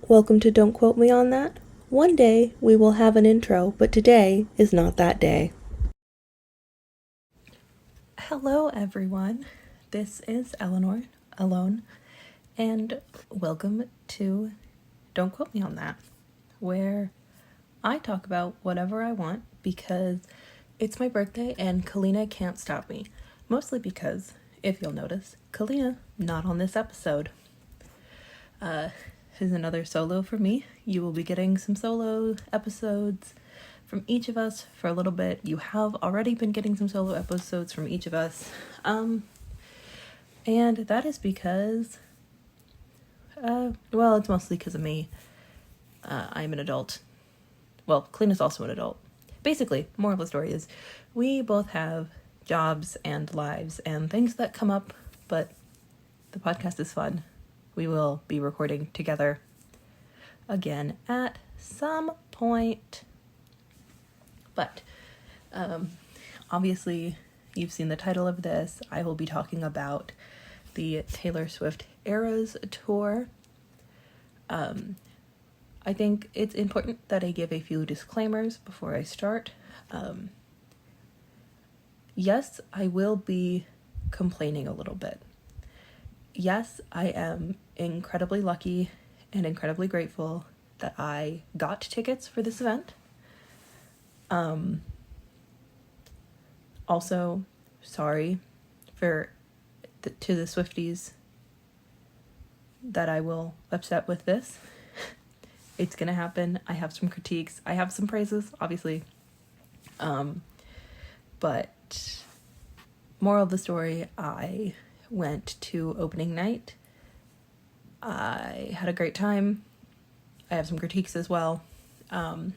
Welcome to Don't Quote Me on That. One day we will have an intro, but today is not that day. Hello, everyone. This is Elanor, alone, and welcome to Don't Quote Me on That, where I talk about whatever I want because it's my birthday and Kalina can't stop me. Mostly because, if you'll notice, Kalina not on this episode. Is another solo for me. You will be getting some solo episodes from each of us for a little bit. You have already been getting some solo episodes from each of us. And that is because, it's mostly because of me. I'm an adult. Well, Kalina's also an adult. Basically, moral of the story is we both have jobs and lives and things that come up, but the podcast is fun. We will be recording together again at some point. But obviously, you've seen the title of this. I will be talking about the Taylor Swift Eras Tour. I think it's important that I give a few disclaimers before I start. Yes, I will be complaining a little bit. Yes, I am incredibly lucky and incredibly grateful that I got tickets for this event. Also, sorry to the Swifties that I will upset with this. It's gonna happen. I have some critiques. I have some praises, obviously. But moral of the story, I went to opening night. I had a great time. I have some critiques as well. But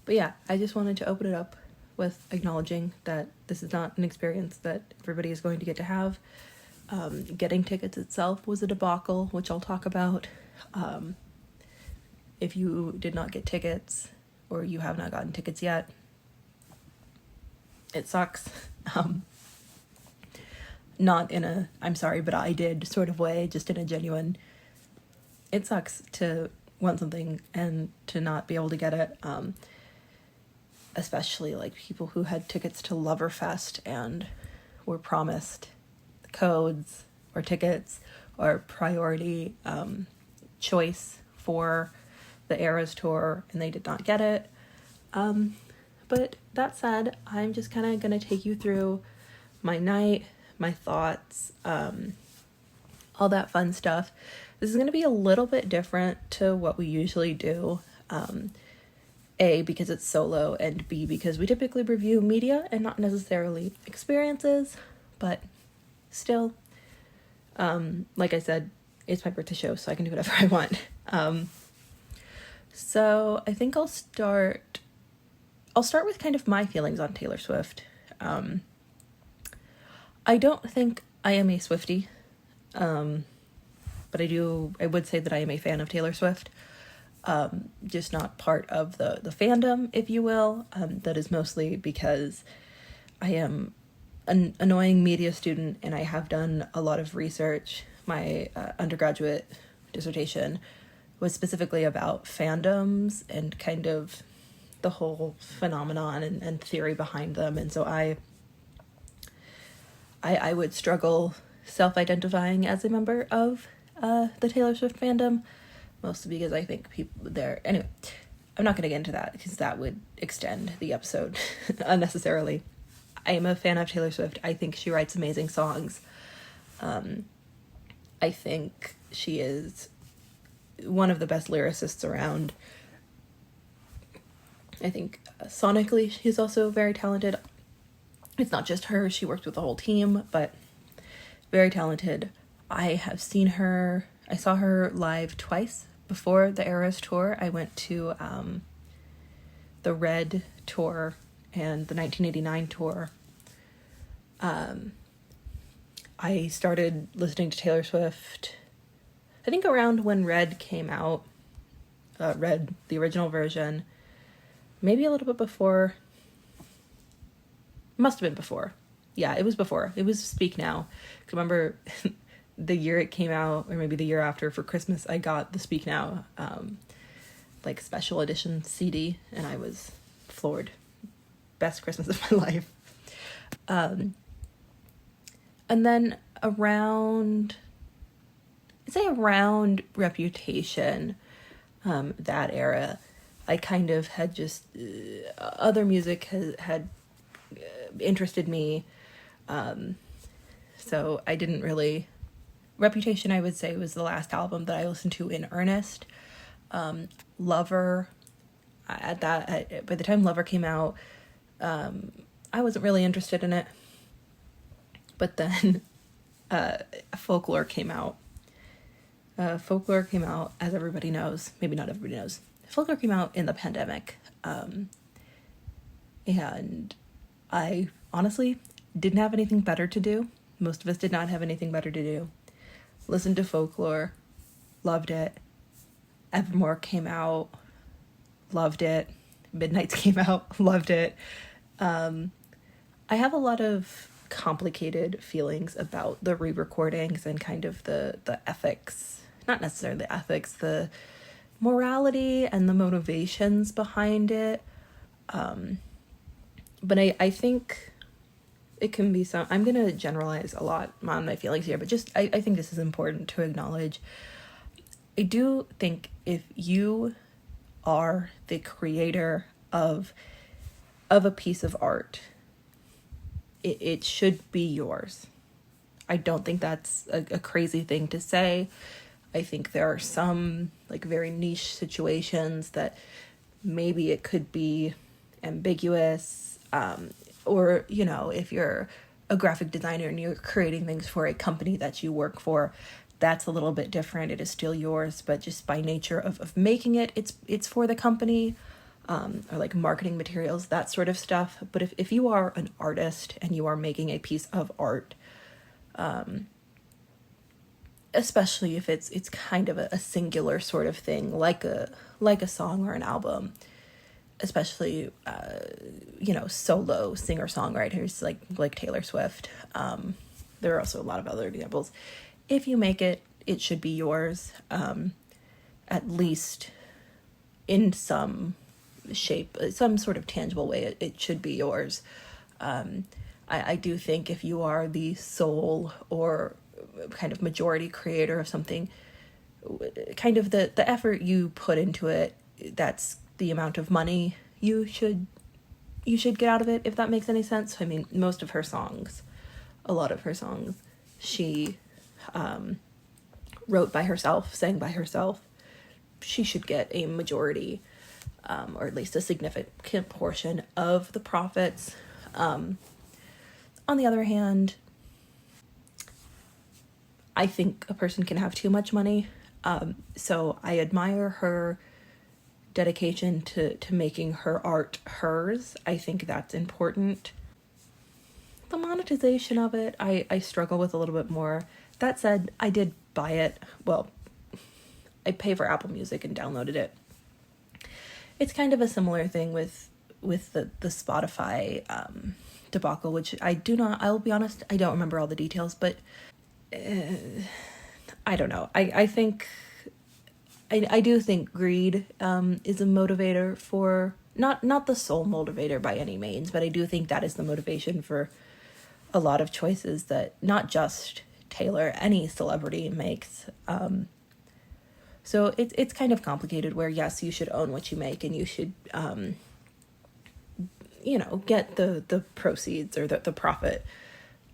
yeah, I just wanted to open it up with acknowledging that this is not an experience that everybody is going to get to have. Getting tickets itself was a debacle, which I'll talk about. If you did not get tickets or you have not gotten tickets yet, it sucks. Not in a I'm sorry but I did sort of way, just in a genuine it sucks to want something and to not be able to get it, especially like people who had tickets to Loverfest and were promised codes or tickets or priority choice for the Eras tour and they did not get it. But that said, I'm just kind of going to take you through my night, my thoughts, all that fun stuff. This is going to be a little bit different to what we usually do. A, because it's solo, and B, because we typically review media and not necessarily experiences, but still, like I said, it's my birthday show, so I can do whatever I want. So I think I'll start with kind of my feelings on Taylor Swift. I don't think I am a Swiftie, but I would say that I am a fan of Taylor Swift, just not part of the fandom, if you will. That is mostly because I am an annoying media student and I have done a lot of research. My undergraduate dissertation was specifically about fandoms and kind of the whole phenomenon and theory behind them, and so I would struggle self-identifying as a member of the Taylor Swift fandom, mostly because I think people there. Anyway, I'm not going to get into that because that would extend the episode unnecessarily. I am a fan of Taylor Swift. I think she writes amazing songs. I think she is one of the best lyricists around. I think sonically she's also very talented. It's not just her, she worked with the whole team, but very talented. I saw her live twice before the Eras tour. I went to the Red tour and the 1989 tour. I started listening to Taylor Swift, I think around when Red came out. Red, the original version. Maybe a little bit before. Must have been before. Yeah, it was before. It was Speak Now. 'Cause remember, the year it came out, or maybe the year after, for Christmas, I got the Speak Now, like special edition CD, and I was floored. Best Christmas of my life. And then around Reputation, that era, I kind of had just, other music had interested me. So I didn't really, Reputation, I would say, was the last album that I listened to in earnest. Lover, by the time Lover came out, I wasn't really interested in it. But then Folklore came out. Folklore came out, as everybody knows. Maybe not everybody knows. Folklore came out in the pandemic. And I honestly didn't have anything better to do. Most of us did not have anything better to do. Listened to Folklore, loved it. Evermore came out, loved it. Midnights came out, loved it. I have a lot of complicated feelings about the re-recordings and kind of the ethics, not necessarily the ethics, the morality and the motivations behind it. But I think it can be I'm going to generalize a lot on my feelings here, but just I think this is important to acknowledge. I do think if you are the creator of a piece of art, it should be yours. I don't think that's a crazy thing to say. I think there are some like very niche situations that maybe it could be ambiguous, or, you know, if you're a graphic designer and you're creating things for a company that you work for, that's a little bit different. It is still yours, but just by nature of making it, it's for the company, or like marketing materials, that sort of stuff. But if you are an artist and you are making a piece of art, especially if it's kind of a singular sort of thing, like a song or an album, especially, you know, solo singer-songwriters like Taylor Swift. There are also a lot of other examples. If you make it, it should be yours, at least in some shape, some sort of tangible way, it should be yours. I do think if you are the sole or kind of majority creator of something, kind of the effort you put into it, that's the amount of money you should get out of it, if that makes any sense. I mean, a lot of her songs, she wrote by herself, sang by herself. She should get a majority, or at least a significant portion of the profits. On the other hand, I think a person can have too much money. So I admire her dedication to making her art hers. I think that's important. The monetization of it, I struggle with a little bit more. That said, I did buy it. Well, I pay for Apple Music and downloaded it. It's kind of a similar thing with the Spotify debacle, which I'll be honest, I don't remember all the details, but I don't know. I think I do think greed is a motivator for, not the sole motivator by any means, but I do think that is the motivation for a lot of choices that not just Taylor, any celebrity makes. So it's kind of complicated where, yes, you should own what you make and you should, you know, get the proceeds or the profit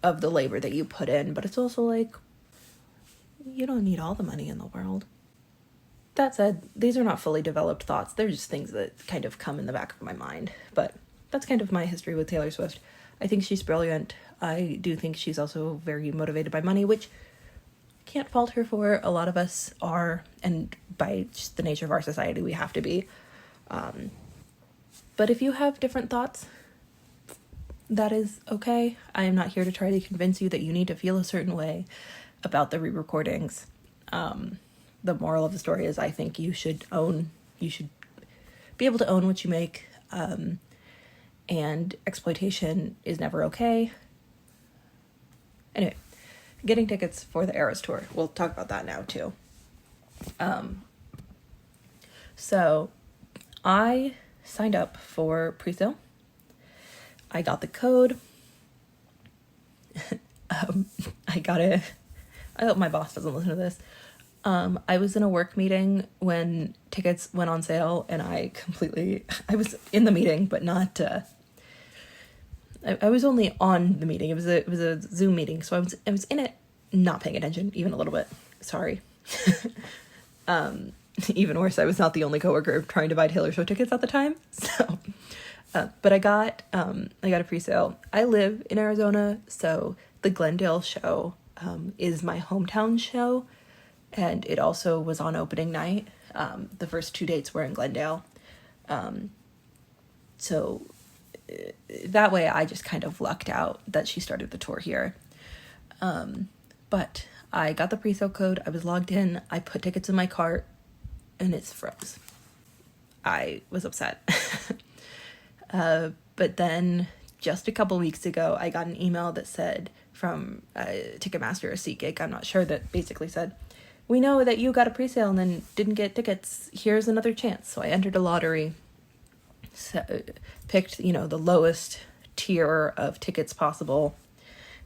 of the labor that you put in. But it's also like, you don't need all the money in the world. That said, these are not fully developed thoughts. They're just things that kind of come in the back of my mind. But that's kind of my history with Taylor Swift. I think she's brilliant. I do think she's also very motivated by money, which can't fault her for. A lot of us are, and by just the nature of our society, we have to be. But if you have different thoughts, that is okay. I am not here to try to convince you that you need to feel a certain way about the re-recordings. The moral of the story is I think you should be able to own what you make, and exploitation is never okay. Anyway, getting tickets for the Eras Tour. We'll talk about that now too. So I signed up for pre-sale. I got the code. I hope my boss doesn't listen to this. I was in a work meeting when tickets went on sale, and I was in the meeting, but not, I was only on the meeting. It was a Zoom meeting, so I was in it, not paying attention, even a little bit. Sorry. Even worse, I was not the only coworker trying to buy Taylor Swift tickets at the time. So, but I got a pre-sale. I live in Arizona, so the Glendale show is my hometown show, and it also was on opening night. The first 2 dates were in Glendale. So that way I just kind of lucked out that she started the tour here. But I got the pre-sale code. I was logged in. I put tickets in my cart, and it's froze. I was upset. But then just a couple weeks ago, I got an email that said from Ticketmaster or SeatGeek, I'm not sure, that basically said, we know that you got a pre-sale and then didn't get tickets. Here's another chance. So I entered a lottery, so picked, the lowest tier of tickets possible,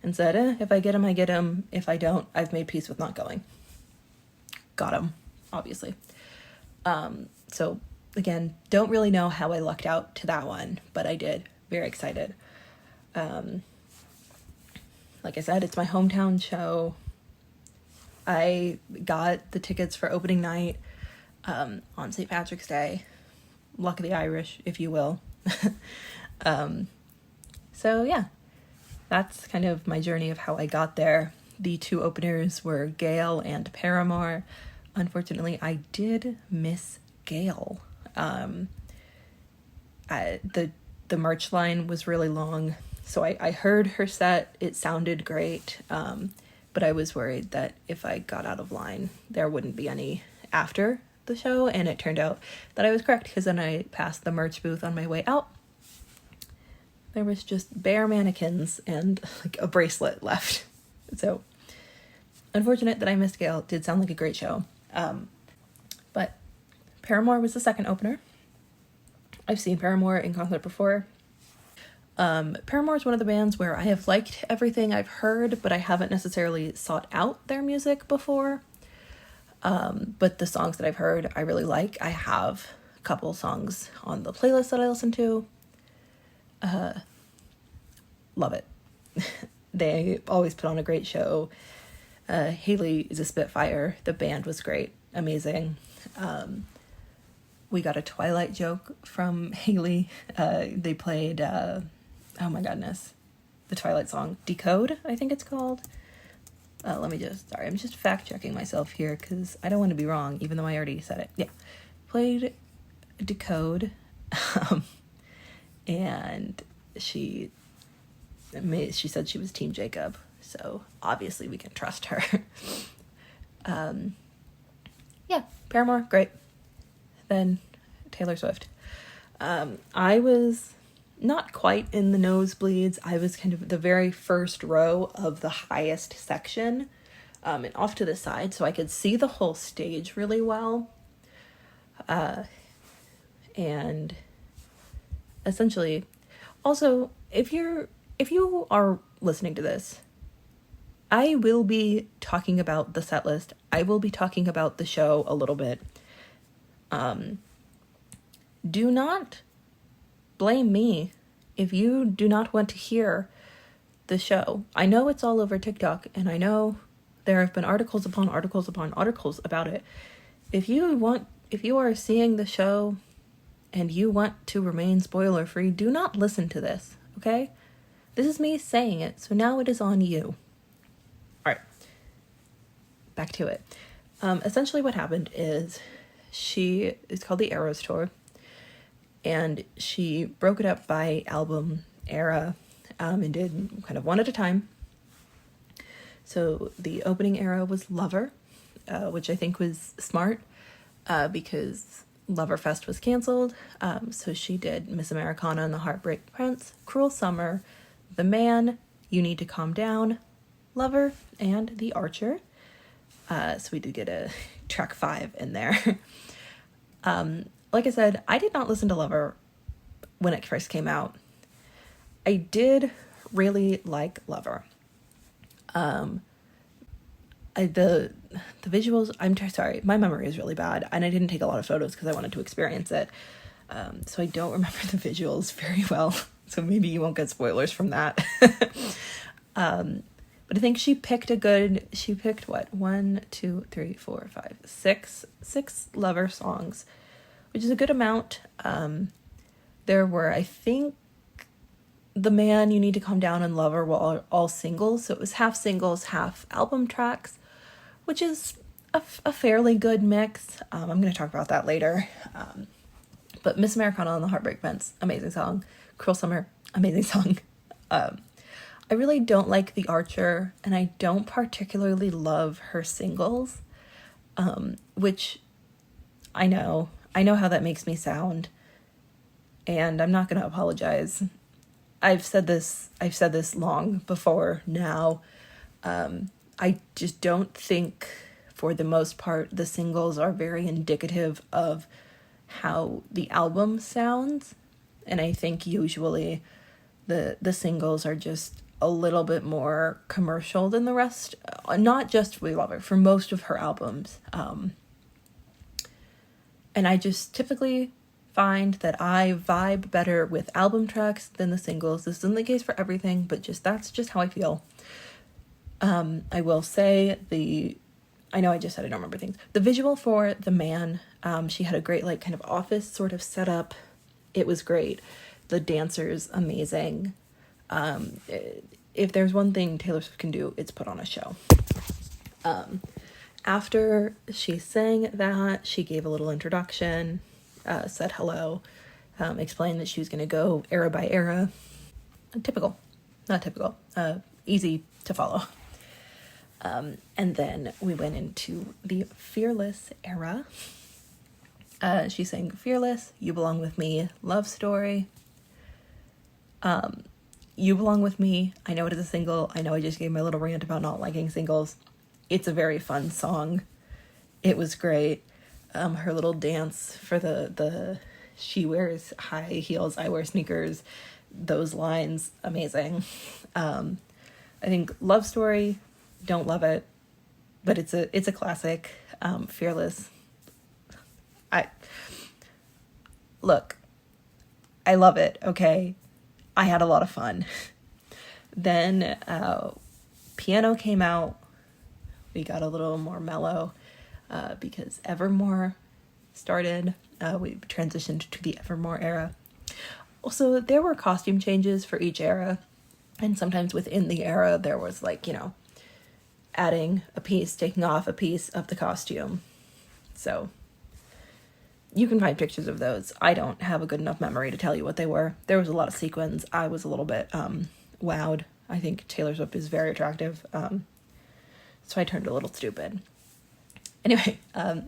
and said, if I get them, I get them. If I don't, I've made peace with not going. Got them, obviously. So again, don't really know how I lucked out to that one, but I did. Very excited. Like I said, it's my hometown show. I got the tickets for opening night on St. Patrick's Day. Luck of the Irish, if you will. So yeah, that's kind of my journey of how I got there. The two openers were Gale and Paramore. Unfortunately, I did miss Gale. The merch line was really long, so I heard her set. It sounded great, but I was worried that if I got out of line, there wouldn't be any after the show, and it turned out that I was correct, because then I passed the merch booth on my way out. There was just bare mannequins and like a bracelet left. So unfortunate that I missed Gale. It did sound like a great show. But Paramore was the second opener. I've seen Paramore in concert before. Paramore is one of the bands where I have liked everything I've heard, but I haven't necessarily sought out their music before. But the songs that I've heard, I really like. I have a couple songs on the playlist that I listen to. Love it. They always put on a great show. Hayley is a spitfire. The band was great. Amazing. We got a Twilight joke from Hayley. They played, oh my goodness, the Twilight song, Decode, I think it's called. I'm just fact checking myself here, because I don't want to be wrong, even though I already said it. Yeah. Played Decode. And she said she was Team Jacob, so obviously we can trust her. Yeah, Paramore, great. Then Taylor Swift. I was not quite in the nosebleeds. I was kind of the very first row of the highest section, and off to the side, so I could see the whole stage really well. And essentially, also, if you are listening to this, I will be talking about the set list. I will be talking about the show a little bit. Do not blame me if you do not want to hear the show. I know it's all over TikTok, and I know there have been articles upon articles upon articles about it. If you are seeing the show and you want to remain spoiler free, do not listen to this, okay? This is me saying it, so now it is on you. All right, back to it. Essentially what happened is it's called the Eras Tour, and she broke it up by album era, and did kind of one at a time. So the opening era was Lover, which I think was smart, because Loverfest was canceled, so she did Miss Americana and the Heartbreak Prince, Cruel Summer, The Man, You Need to Calm Down, Lover and The Archer. So we did get a track 5 in there. Like I said, I did not listen to Lover when it first came out. I did really like Lover. The visuals, I'm sorry, my memory is really bad, and I didn't take a lot of photos because I wanted to experience it. So I don't remember the visuals very well. So maybe you won't get spoilers from that. But I think she picked what? 1, 2, 3, 4, 5, 6 Lover songs, which is a good amount. There were, I think, The Man, You Need to Calm Down, and Lover were all singles. So it was half singles, half album tracks, which is a fairly good mix. I'm going to talk about that later. But Miss Americana and the Heartbreak Fence, amazing song. Cruel Summer, amazing song. I really don't like The Archer, and I don't particularly love her singles, which I know how that makes me sound, and I'm not going to apologize. I've said this long before now. I just don't think, for the most part, the singles are very indicative of how the album sounds, and I think usually the singles are just a little bit more commercial than the rest, not just We Love Her, for most of her albums. And I just typically find that I vibe better with album tracks than the singles. This isn't the case for everything, but that's just how I feel. I will say I know I just said I don't remember things. The visual for The Man, she had a great, like, kind of office sort of setup. It was great. The dancers, amazing. If there's one thing Taylor Swift can do, it's put on a show. After she sang that, she gave a little introduction, said hello, explained that she was going to go era by era. Easy to follow. And then we went into the Fearless era. She sang Fearless, You Belong With Me, Love Story. You Belong With Me, I know it is a single. I know I just gave my little rant about not liking singles. It's a very fun song. It was great. Her little dance for the she wears high heels, I wear sneakers, those lines, amazing. I think Love Story, don't love it, but it's a classic. Fearless, I love it, okay? I had a lot of fun. Then Piano came out. We got a little more mellow because Evermore started. We transitioned to the Evermore era. Also, there were costume changes for each era, and sometimes within the era there was, like, adding a piece, taking off a piece of the costume. So you can find pictures of those. I don't have a good enough memory to tell you what they were. There was a lot of sequins. I was a little bit wowed. I think Taylor Swift is very attractive. So I turned a little stupid. Anyway,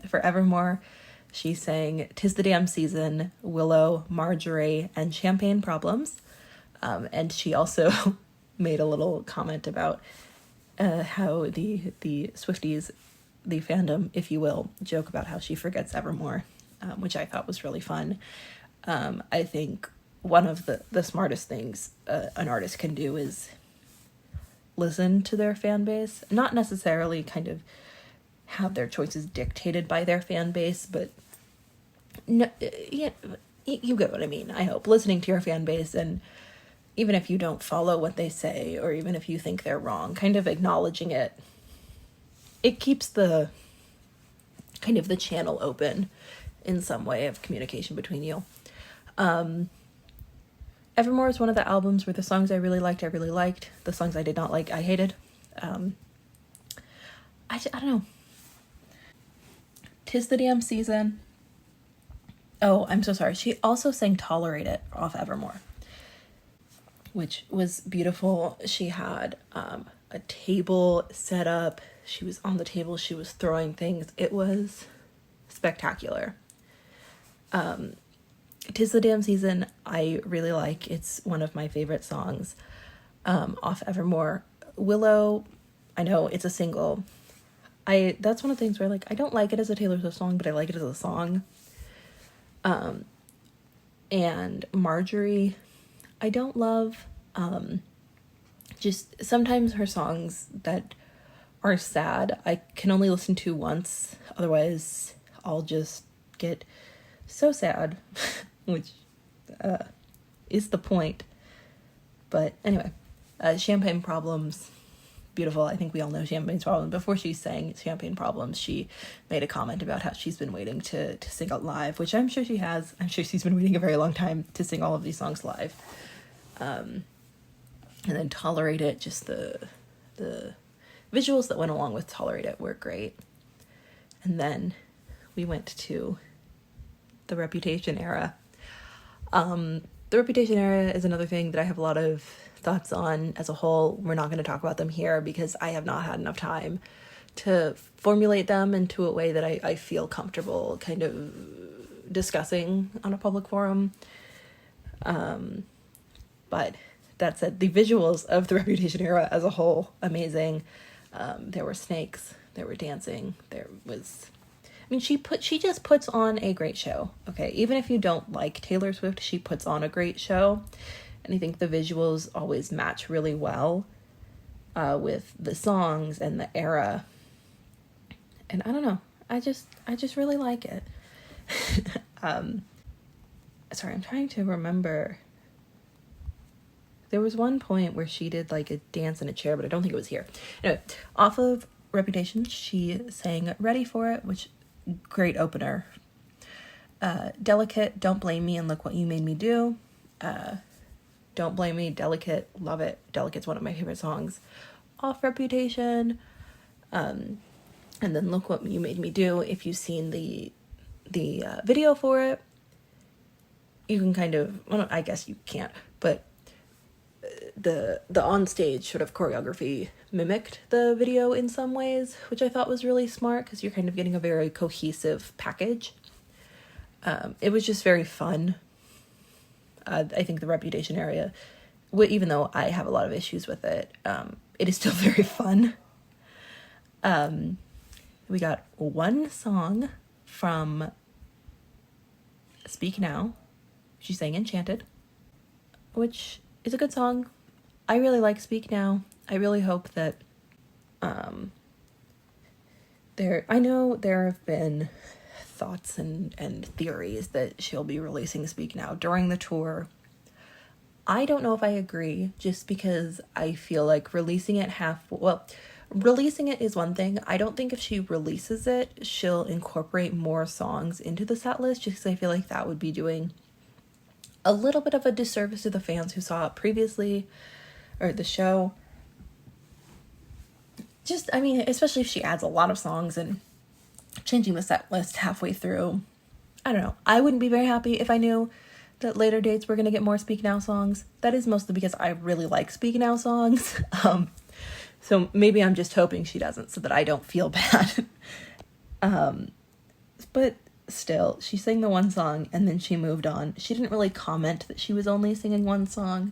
for Evermore, she sang "'Tis the Damn Season," "Willow," "Marjorie," and "Champagne Problems." And she also made a little comment about how the Swifties, the fandom, if you will, joke about how she forgets Evermore, which I thought was really fun. I think one of the smartest things an artist can do is listen to their fan base, not necessarily kind of have their choices dictated by their fan base, but no, yeah, you get what I mean. I hope listening to your fan base, and even if you don't follow what they say, or even if you think they're wrong, kind of acknowledging it keeps the kind of the channel open in some way of communication between you. Evermore is one of the albums where the songs I really liked. The songs I did not like, I hated. I don't know. "'Tis the Damn Season." Oh, I'm so sorry. She also sang "Tolerate It" off Evermore, which was beautiful. She had a table set up. She was on the table. She was throwing things. It was spectacular. "'Tis the Damn Season," I really like. It's one of my favorite songs off Evermore. Willow, I know it's a single. That's one of the things where, like, I don't like it as a Taylor Swift song, but I like it as a song. And Marjorie, I don't love. Just sometimes her songs that are sad, I can only listen to once. Otherwise, I'll just get so sad, which is the point. But anyway, Champagne Problems, beautiful. I think we all know Champagne's Problems. Before she sang Champagne Problems, she made a comment about how she's been waiting to sing it live, which I'm sure she has. I'm sure she's been waiting a very long time to sing all of these songs live. And then Tolerate It, just the visuals that went along with Tolerate It were great. And then we went to the Reputation era. The Reputation era is another thing that I have a lot of thoughts on as a whole. We're not going to talk about them here because I have not had enough time to formulate them into a way that I feel comfortable kind of discussing on a public forum. But that said, the visuals of the Reputation era as a whole, amazing. There were snakes, there were dancing, there was... I mean, she just puts on a great show, okay? Even if you don't like Taylor Swift, she puts on a great show. And I think the visuals always match really well with the songs and the era. And I don't know, I just really like it. Sorry, I'm trying to remember. There was one point where she did like a dance in a chair, but I don't think it was here. Anyway, off of Reputation, she sang Ready For It, which... great opener. Delicate, Don't Blame Me and Look What You Made Me Do. Don't Blame Me, Delicate, love it. Delicate's one of my favorite songs off Reputation. And then Look What You Made Me Do. If you've seen the video for it, you can kind of, well, I guess you can't, but the on-stage sort of choreography mimicked the video in some ways, which I thought was really smart because you're kind of getting a very cohesive package. It was just very fun. I think the Reputation area, even though I have a lot of issues with it, it is still very fun. We got one song from Speak Now. She sang Enchanted, which is a good song. I really like Speak Now. I really hope that I know there have been thoughts and theories that she'll be releasing Speak Now during the tour. I don't know if I agree, just because I feel like releasing it releasing it is one thing. I don't think if she releases it, she'll incorporate more songs into the set list, just because I feel like that would be doing a little bit of a disservice to the fans who saw it previously, or the show. Just, I mean, especially if she adds a lot of songs and changing the set list halfway through. I don't know. I wouldn't be very happy if I knew that later dates we're going to get more Speak Now songs. That is mostly because I really like Speak Now songs. So maybe I'm just hoping she doesn't so that I don't feel bad. But still, she sang the one song and then she moved on. She didn't really comment that she was only singing one song.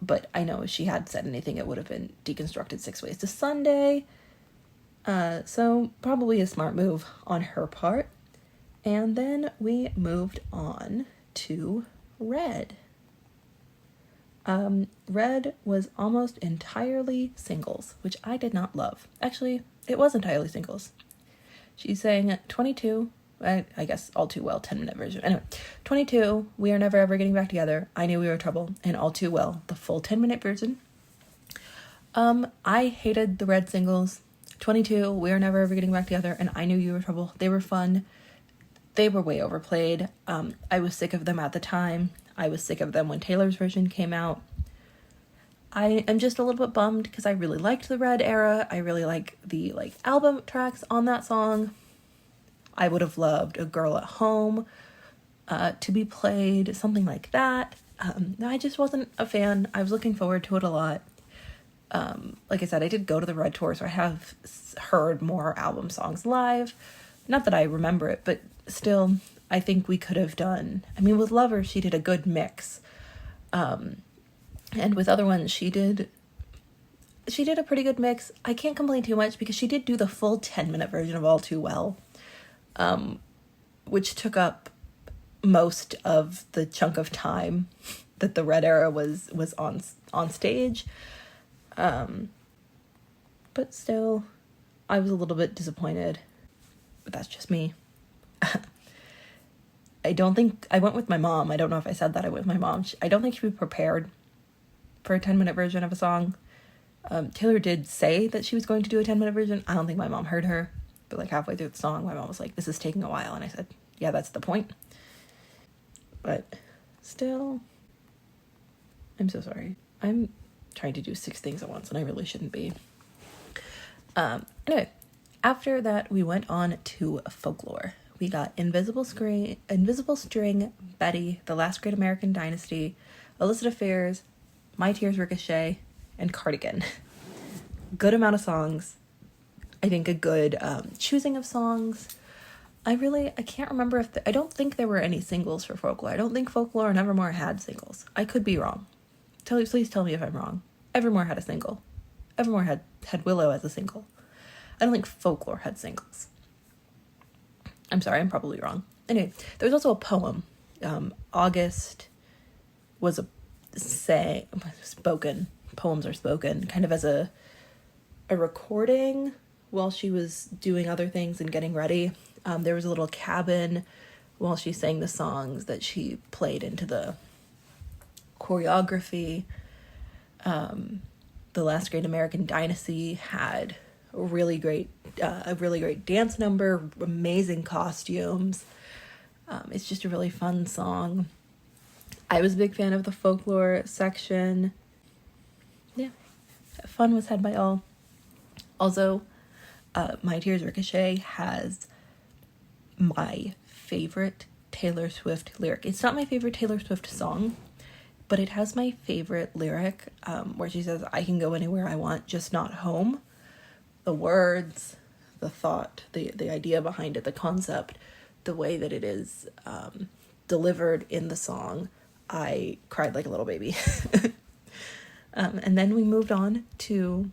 But I know if she had said anything, it would have been Deconstructed 6 Ways to Sunday. So probably a smart move on her part. And then we moved on to Red. Red was almost entirely singles, which I did not love. Actually, it was entirely singles. She sang 22, I guess All Too Well, 10-minute version. Anyway, 22, We Are Never Ever Getting Back Together, I Knew We Were Trouble, and All Too Well, the full 10-minute version. I hated the Red singles. 22, We Are Never Ever Getting Back Together, and I Knew You Were Trouble. They were fun. They were way overplayed. I was sick of them at the time. I was sick of them when Taylor's version came out. I am just a little bit bummed because I really liked the Red era. I really like the album tracks on that song. I would have loved A Girl at Home to be played, something like that. I just wasn't a fan. I was looking forward to it a lot. Like I said, I did go to the Red tour, so I have heard more album songs live. Not that I remember it, but still, I think we could have done... I mean, with Lover, she did a good mix. And with other ones, she she did a pretty good mix. I can't complain too much because she did do the full 10-minute version of All Too Well, which took up most of the chunk of time that the Red Era was on stage. But still, I was a little bit disappointed. But that's just me. I don't think... I went with my mom. I don't know if I said that. I went with my mom. I don't think she was prepared for a 10-minute version of a song. Taylor did say that she was going to do a 10-minute version. I don't think my mom heard her. But like halfway through the song, my mom was like, this is taking a while. And I said, yeah, that's the point. But still, I'm so sorry. I'm trying to do 6 things at once and I really shouldn't be. Anyway, after that, we went on to folklore. We got Invisible String, Betty, The Last Great American Dynasty, Illicit Affairs, My Tears Ricochet, and Cardigan. Good amount of songs. I think a good choosing of songs. I can't remember if... I don't think there were any singles for folklore. I don't think folklore and Evermore had singles. I could be wrong. Please tell me if I'm wrong. Evermore had a single. Evermore had Willow as a single. I don't think folklore had singles. I'm sorry, I'm probably wrong. Anyway, there was also a poem. August was spoken. Poems are spoken kind of as a recording while she was doing other things and getting ready. There was a little cabin while she sang the songs that she played into the choreography. The Last Great American Dynasty had a really great dance number, amazing costumes. It's just a really fun song. I was a big fan of the folklore section. Yeah, fun was had by all. Also, My Tears Ricochet has my favorite Taylor Swift lyric. It's not my favorite Taylor Swift song, but it has my favorite lyric, where she says, I can go anywhere I want, just not home. The words, the thought, the idea behind it, the concept, the way that it is delivered in the song, I cried like a little baby. And then we moved on to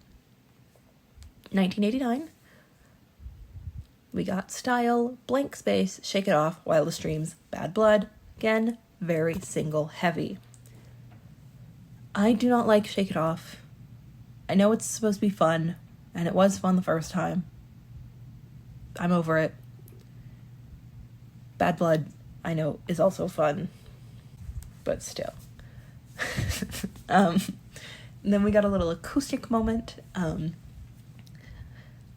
1989. We got Style, Blank Space, Shake It Off, Wildest Dreams, Bad Blood. Again, very single heavy. I do not like Shake It Off. I know it's supposed to be fun, and it was fun the first time. I'm over it. Bad Blood, I know, is also fun, but still. And then we got a little acoustic moment.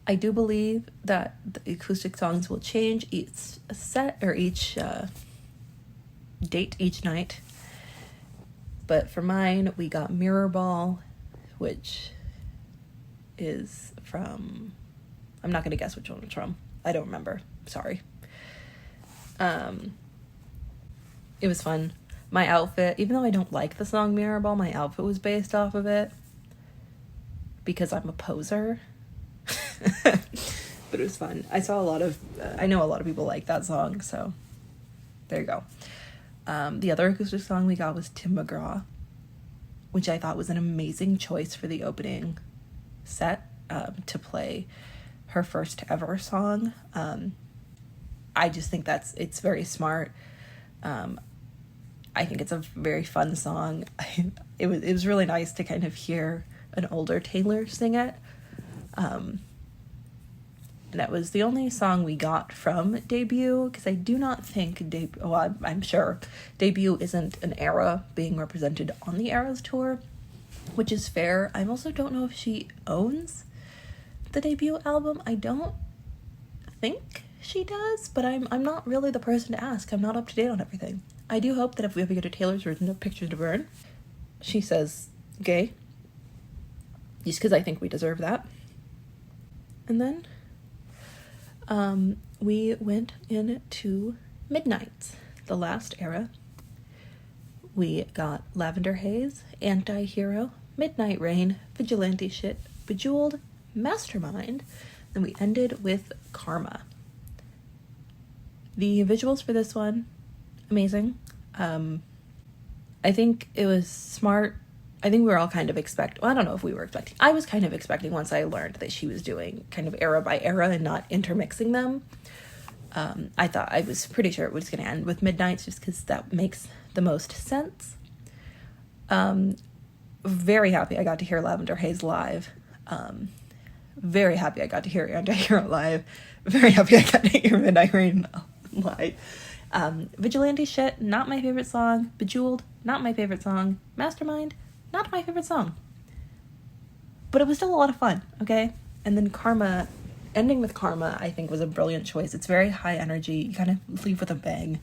I do believe that the acoustic songs will change each set or each date each night. But for mine, we got Mirror Ball, which is from... I'm not going to guess which one it's from. I don't remember. Sorry. It was fun. My outfit, even though I don't like the song Mirror Ball, my outfit was based off of it. Because I'm a poser. But it was fun. I know a lot of people like that song, so there you go. The other acoustic song we got was Tim McGraw, which I thought was an amazing choice for the opening set, to play her first ever song. I just think it's very smart. I think it's a very fun song. It was really nice to kind of hear an older Taylor sing it. And that was the only song we got from Debut, because I do not think I'm sure Debut isn't an era being represented on the Eras tour, which is fair. I also don't know if she owns the Debut album. I don't think she does, but I'm not really the person to ask. I'm not up to date on everything. I do hope that if we ever get a Taylor's version of Picture to Burn, she says gay, just because I think we deserve that. And then we went into Midnights, the last era. We got Lavender Haze, Anti-Hero, Midnight Rain, Vigilante Shit, Bejeweled, Mastermind. Then we ended with Karma. The visuals for this one, amazing. I think it was smart I think we were all kind of I don't know if we were expecting. I was kind of expecting once I learned that she was doing kind of era by era and not intermixing them. I was pretty sure it was going to end with Midnights just because that makes the most sense. Very happy I got to hear Lavender Haze live. Very happy I got to hear Anti-Hero live. Very happy I got to hear Midnight Rain live. Vigilante Shit, not my favorite song. Bejeweled, not my favorite song. Mastermind, not my favorite song. But it was still a lot of fun, okay? And then Karma, ending with Karma, I think was a brilliant choice. It's very high energy. You kind of leave with a bang.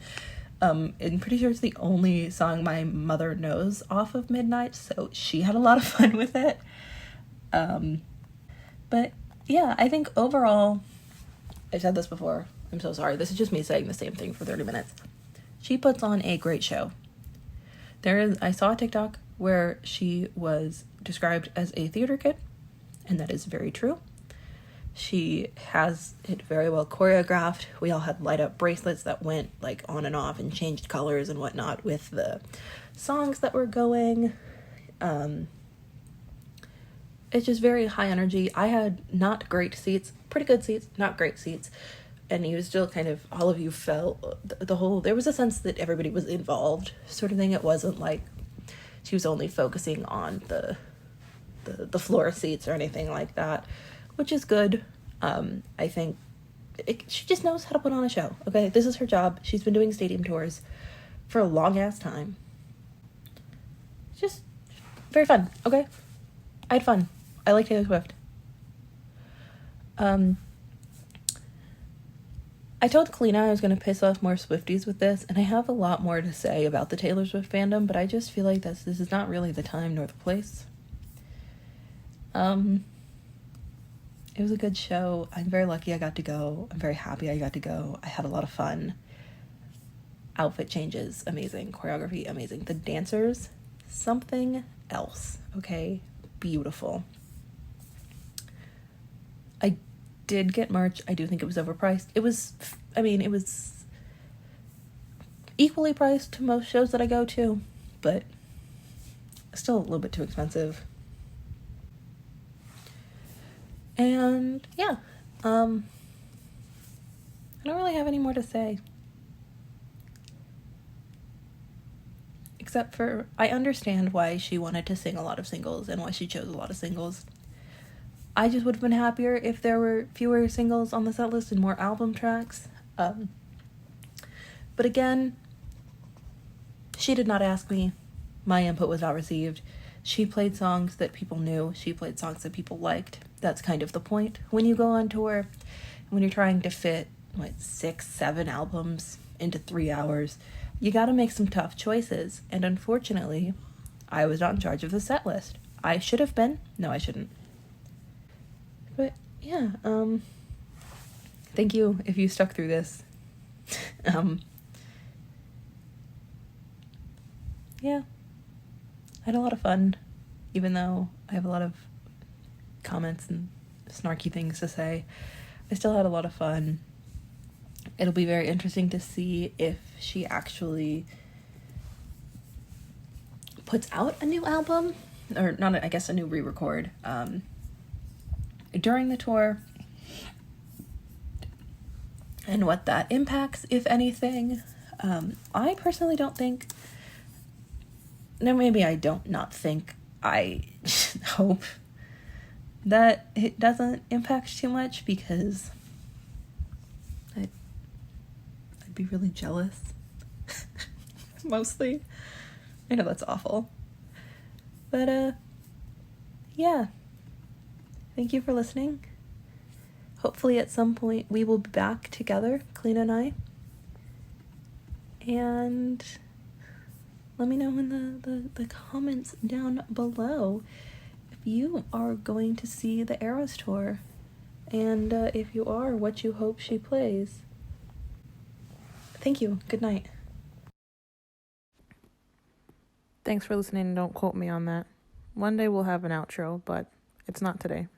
I'm pretty sure it's the only song my mother knows off of Midnight, so she had a lot of fun with it. But yeah, I think overall, I said this before, I'm so sorry, this is just me saying the same thing for 30 minutes. She puts on a great show. I saw a TikTok where she was described as a theater kid, and that is very true. She has it very well choreographed. We all had light up bracelets that went like on and off and changed colors and whatnot with the songs that were going. It's just very high energy. I had not great seats, pretty good seats, not great seats. And you still kind of, all of you felt there was a sense that everybody was involved sort of thing. It wasn't like she was only focusing on the floor seats or anything like that, which is good. I think she just knows how to put on a show. Okay, this is her job. She's been doing stadium tours for a long ass time. Just very fun. Okay, I had fun. I like Taylor Swift. I told Kalina I was going to piss off more Swifties with this, and I have a lot more to say about the Taylor Swift fandom, but I just feel like this is not really the time nor the place. It was a good show. I'm very lucky I got to go. I'm very happy I got to go. I had a lot of fun. Outfit changes, amazing. Choreography, amazing. The dancers, something else, okay? Beautiful. I did get merch. I do think it was overpriced. It was equally priced to most shows that I go to, but still a little bit too expensive. And yeah, I don't really have any more to say. Except for, I understand why she wanted to sing a lot of singles and why she chose a lot of singles. I just would have been happier if there were fewer singles on the set list and more album tracks. But again, she did not ask me. My input was not received. She played songs that people knew. She played songs that people liked. That's kind of the point. When you go on tour, when you're trying to fit, 6, 7 albums into 3 hours, you gotta make some tough choices. And unfortunately, I was not in charge of the set list. I should have been. No, I shouldn't. But yeah, thank you if you stuck through this. Yeah, I had a lot of fun, even though I have a lot of comments and snarky things to say. I still had a lot of fun. It'll be very interesting to see if she actually puts out a new album, or not, I guess a new re-record, during the tour, and what that impacts, if anything. I personally don't think, no, maybe I don't not think, I hope that it doesn't impact too much, because I'd be really jealous. Mostly. I know that's awful. But, yeah. Thank you for listening. Hopefully at some point we will be back together, Kalina and I. And let me know in the comments down below if you are going to see the Eras tour. And if you are, what you hope she plays. Thank you. Good night. Thanks for listening. Don't quote me on that. One day we'll have an outro, but it's not today.